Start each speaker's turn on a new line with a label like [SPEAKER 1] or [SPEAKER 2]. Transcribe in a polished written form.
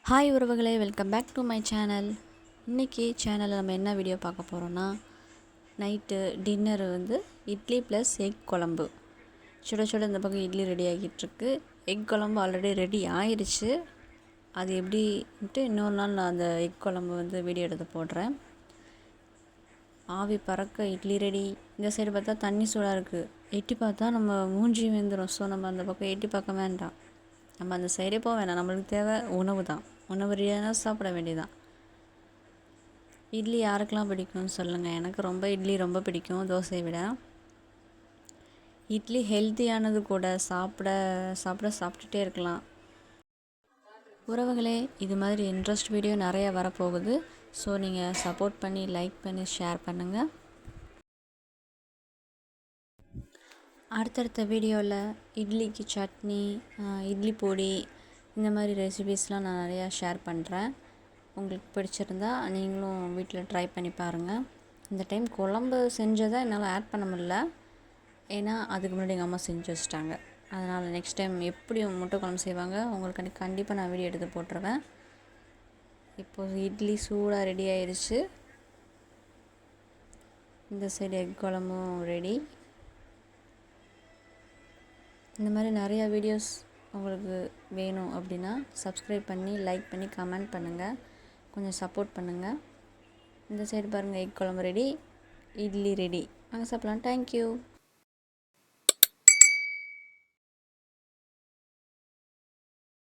[SPEAKER 1] Hi உறவுகளே, welcome back to my channel. இன்றைக்கி சேனலில் நம்ம என்ன வீடியோ பார்க்க போகிறோன்னா, night dinner idli plus egg குழம்பு. சுட சுட இந்த பக்கம் இட்லி ரெடி ஆகிட்டுருக்கு. எக் குழம்பு ஆல்ரெடி ரெடி ஆயிடுச்சு. அது எப்படின்ட்டு இன்னொரு நாள் நான் அந்த எக் குழம்பு வீடியோ எடுத்து போடுறேன். ஆவி பறக்க இட்லி ரெடி. இந்த சைடு பார்த்தா தண்ணி சூடாக இருக்குது. எட்டி பார்த்தா நம்ம மூஞ்சி வெந்துடும். ஸோ நம்ம அந்த பக்கம் எட்டி பார்க்க வேண்டாம். நம்ம அந்த சைடே போக வேணாம். நம்மளுக்கு தேவை உணவு தான். உணவு ரெடியாக சாப்பிட வேண்டியதான். இட்லி யாருக்கெல்லாம் பிடிக்கும்னு சொல்லுங்கள். எனக்கு இட்லி ரொம்ப பிடிக்கும் தோசையை விட. இட்லி ஹெல்த்தியானது கூட. சாப்பிட்டுட்டே இருக்கலாம். உறவுகளே, இது மாதிரி இன்ட்ரெஸ்ட் வீடியோ நிறைய வரப்போகுது. ஸோ நீங்கள் சப்போர்ட் பண்ணி, லைக் பண்ணி, ஷேர் பண்ணுங்கள். அடுத்தடுத்த வீடியோவில் இட்லிக்கு சட்னி, இட்லி பொடி, இந்த மாதிரி ரெசிபீஸ்லாம் நான் நிறையா ஷேர் பண்ணுறேன். உங்களுக்கு பிடிச்சிருந்தா நீங்களும் வீட்டில் ட்ரை பண்ணி பாருங்கள். இந்த டைம் குழம்பு செஞ்சதை என்னால் ஆட் பண்ண முடியல. ஏன்னா அதுக்கு முன்னாடி எங்கள் அம்மா செஞ்சு வச்சிட்டாங்க. அதனால் நெக்ஸ்ட் டைம் எப்படி முட்டை குழம்பு செய்வாங்க உங்களுக்கு கண்டிப்பாக நான் வீடியோ எடுத்து போட்டுருவேன். இப்போது இட்லி சூடாக ரெடி ஆயிடுச்சு. இந்த சைடு எக் குழம்பும் ரெடி. இந்த மாதிரி நிறையா வீடியோஸ் உங்களுக்கு வேணும் அப்படின்னா சப்ஸ்கிரைப் பண்ணி, லைக் பண்ணி, கமெண்ட் பண்ணுங்கள். கொஞ்சம் சப்போர்ட் பண்ணுங்கள். இந்த சைடு பாருங்கள், எக் குழம்பு ரெடி, இட்லி ரெடி. வாங்க சாப்பிட்லாம். தேங்க்யூ.